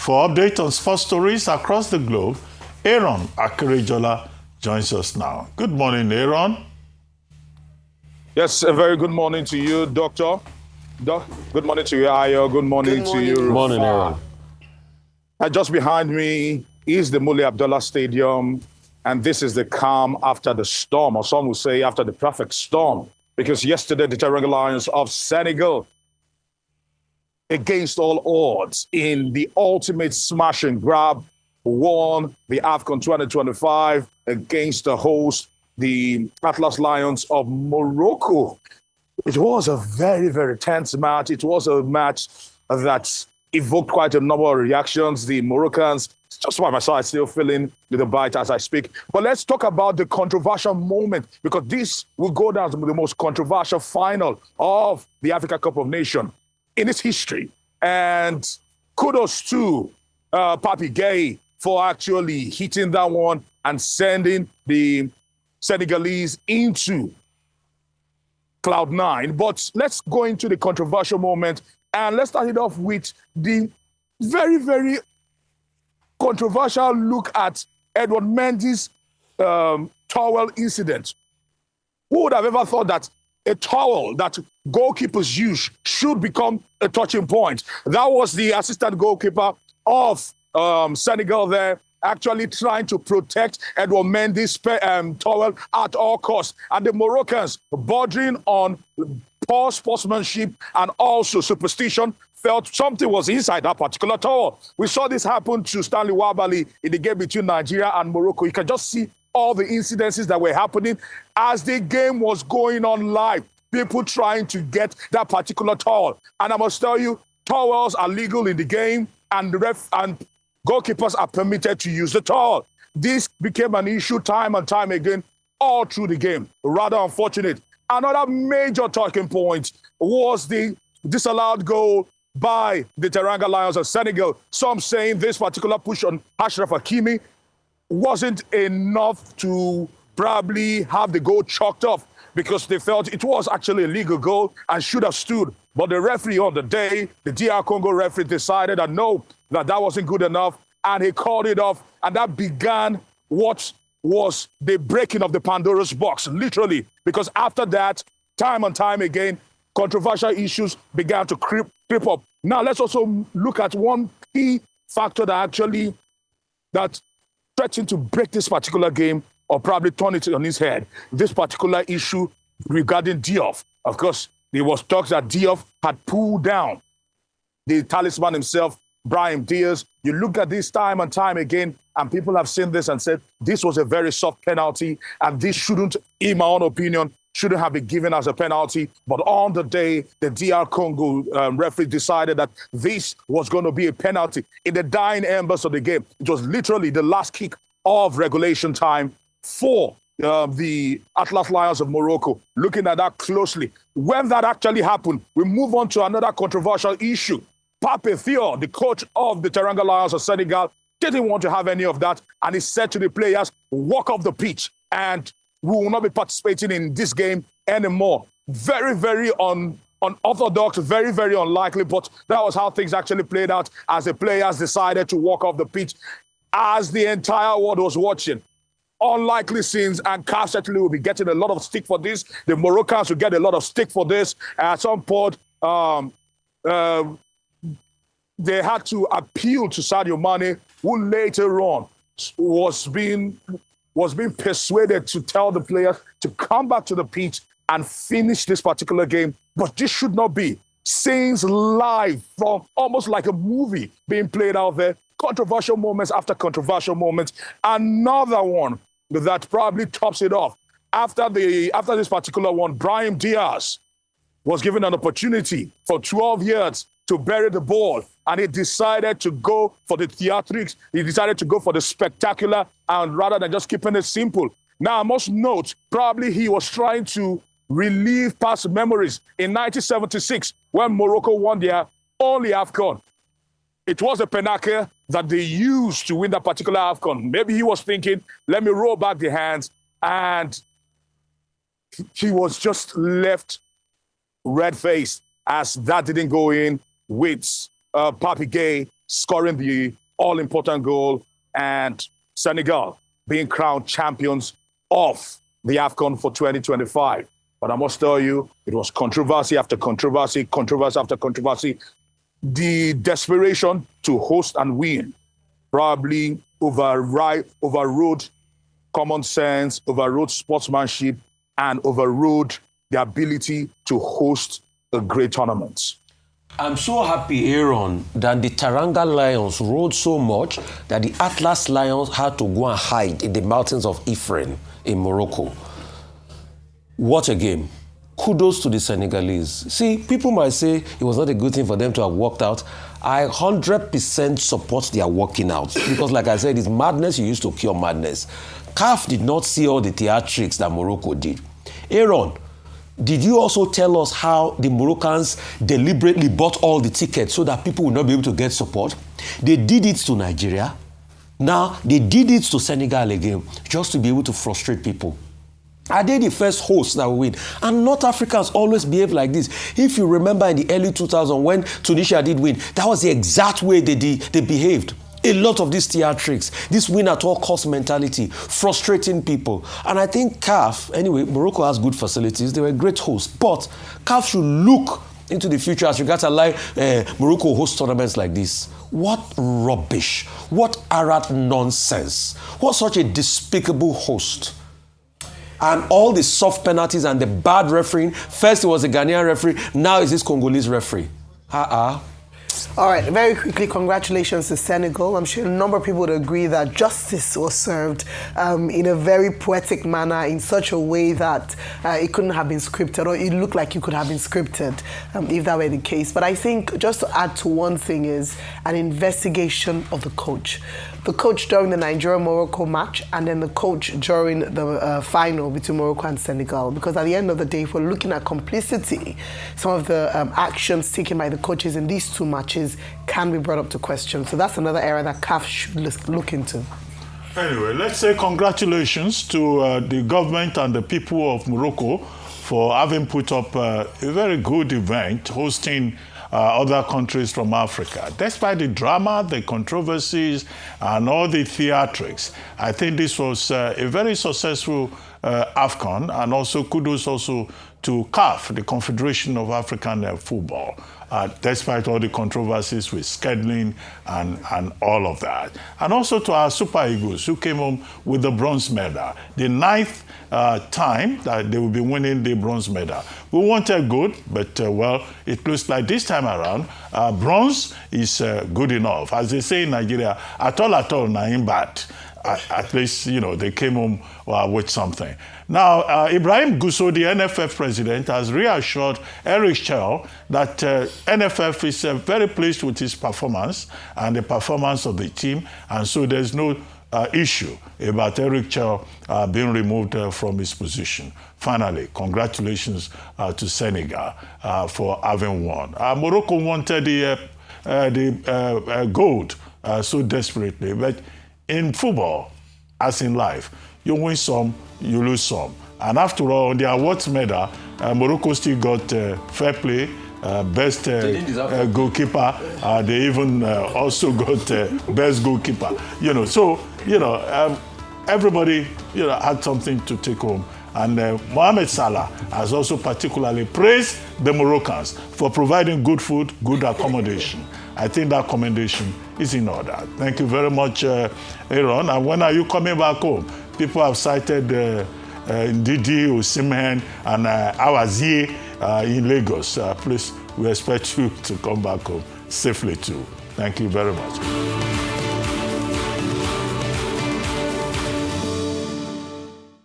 For update on sports stories across the globe, Aaron Akirejola joins us now. Good morning, Aaron. Yes, a very good morning to you, Doctor. Good morning to you, Ayo. Good morning to you. Good morning, Aaron. Just behind me is the Mule Abdullah Stadium, and this is the calm after the storm, or some will say after the perfect storm, because yesterday the Teranga Lions of Senegal, against all odds, in the ultimate smash and grab, won the AFCON 2025 against the host, the Atlas Lions of Morocco. It was a very, very tense match. It was a match that evoked quite a number of reactions. The Moroccans, just by my side, still feeling the bite as I speak. But let's talk about the controversial moment, because this will go down as the most controversial final of the Africa Cup of Nations in its history. And kudos to Papi Gay for actually hitting that one and sending the Senegalese into Cloud 9. But let's go into the controversial moment, and let's start it off with the very, very controversial look at Edward Mendy's towel incident. Who would have ever thought that a towel that goalkeepers use should become a touching point? That was the assistant goalkeeper of Senegal there, actually trying to protect Edward Mendy's towel at all costs. And the Moroccans, bordering on poor sportsmanship and also superstition, felt something was inside that particular towel. We saw this happen to Stanley Wabali in the game between Nigeria and Morocco. You can just see all the incidences that were happening as the game was going on live. People trying to get that particular towel. And I must tell you, towels are legal in the game, and the ref and goalkeepers are permitted to use the towel. This became an issue time and time again all through the game. Rather unfortunate. Another major talking point was the disallowed goal by the Teranga Lions of Senegal. Some saying this particular push on Achraf Hakimi wasn't enough to probably have the goal chalked off, because they felt it was actually a legal goal and should have stood. But the referee on the day, the DR Congo referee, decided that no, that wasn't good enough, and he called it off, and that began what was the breaking of the Pandora's box, literally, because after that, time and time again, controversial issues began to creep up. Now, let's also look at one key factor that threatened to break this particular game, or probably turn it on his head. This particular issue regarding Diop. Of course, there was talks that Diop had pulled down the talisman himself, Brahim Diaz. You look at this time and time again, and people have seen this and said this was a very soft penalty, and this shouldn't, in my own opinion, shouldn't have been given as a penalty. But on the day, the DR Congo referee decided that this was going to be a penalty in the dying embers of the game. It was literally the last kick of regulation time for the Atlas Lions of Morocco. Looking at that closely, when that actually happened, we move on to another controversial issue. Pape Theo, the coach of the Teranga Lions of Senegal, didn't want to have any of that, and he said to the players, walk off the pitch, and we will not be participating in this game anymore. Very, very unorthodox, very, very unlikely, but that was how things actually played out as the players decided to walk off the pitch as the entire world was watching. Unlikely scenes, and CAF certainly will be getting a lot of stick for this. The Moroccans will get a lot of stick for this. At some point, they had to appeal to Sadio Mane, who later on was being persuaded to tell the players to come back to the pitch and finish this particular game. But this should not be. Scenes live from almost like a movie being played out there. Controversial moments after controversial moments. Another one that probably tops it off. After this particular one, Brahim Diaz was given an opportunity for 12 years to bury the ball, and he decided to go for the theatrics. He decided to go for the spectacular, and rather than just keeping it simple. Now, I must note, probably he was trying to relive past memories. In 1976, when Morocco won their only AFCON, it was a penalty that they used to win that particular AFCON. Maybe he was thinking, let me roll back the hands, and he was just left red-faced as that didn't go in with Papi Gay scoring the all-important goal, and Senegal being crowned champions of the AFCON for 2025. But I must tell you, it was controversy after controversy, controversy after controversy. The desperation to host and win probably overrode common sense, overrode sportsmanship, and overrode the ability to host a great tournament. I'm so happy, Aaron, that the Teranga Lions rode so much that the Atlas Lions had to go and hide in the mountains of Ephraim in Morocco. What a game. Kudos to the Senegalese. See, people might say it was not a good thing for them to have walked out. I 100% support their walking out because, like I said, it's madness you used to cure madness. CAF did not see all the theatrics that Morocco did. Aaron, did you also tell us how the Moroccans deliberately bought all the tickets so that people would not be able to get support? They did it to Nigeria. Now, they did it to Senegal again, just to be able to frustrate people. Are they the first hosts that will win? And North Africans always behave like this. If you remember in the early 2000s when Tunisia did win, that was the exact way they behaved. A lot of these theatrics, this win at all cost mentality, frustrating people. And I think CAF, anyway, Morocco has good facilities. They were great hosts. But CAF should look into the future as regards to allow Morocco host tournaments like this. What rubbish. What arrant nonsense. What such a despicable host. And all the soft penalties and the bad refereeing. First it was a Ghanaian referee, now it's this Congolese referee. All right, very quickly, congratulations to Senegal. I'm sure a number of people would agree that justice was served in a very poetic manner, in such a way that it couldn't have been scripted, or it looked like it could have been scripted if that were the case. But I think just to add to one thing is an investigation of the coach. The coach during the Nigeria-Morocco match, and then the coach during the final between Morocco and Senegal. Because at the end of the day, if we're looking at complicity, some of the actions taken by the coaches in these two matches can be brought up to question. So that's another area that CAF should look into. Anyway, let's say congratulations to the government and the people of Morocco for having put up a very good event, hosting other countries from Africa. Despite the drama, the controversies, and all the theatrics, I think this was a very successful AFCON, and also kudos also to CAF, the Confederation of African Football, despite all the controversies with scheduling and all of that. And also to our Super Eagles, who came home with the bronze medal, the 9th time that they will be winning the bronze medal. We wanted gold, but well, it looks like this time around, bronze is good enough. As they say in Nigeria, at all, naim bad. At least, you know, they came home with something. Now, Ibrahim Gusso, the NFF president, has reassured Eric Chell that NFF is very pleased with his performance and the performance of the team, and so there's no issue about Eric Chell being removed from his position. Finally, congratulations to Senegal for having won. Morocco wanted the gold so desperately, but in football, as in life, you win some, you lose some. And after all, on the awards medal, Morocco still got fair play, best goalkeeper. They even also got best goalkeeper. You know, so you know, everybody had something to take home. And Mohamed Salah has also particularly praised the Moroccans for providing good food, good accommodation. I think that commendation is in order. Thank you very much, Aaron. And when are you coming back home? People have cited Didi, Osimhen, and Awazie in Lagos. Please, we expect you to come back home safely too. Thank you very much.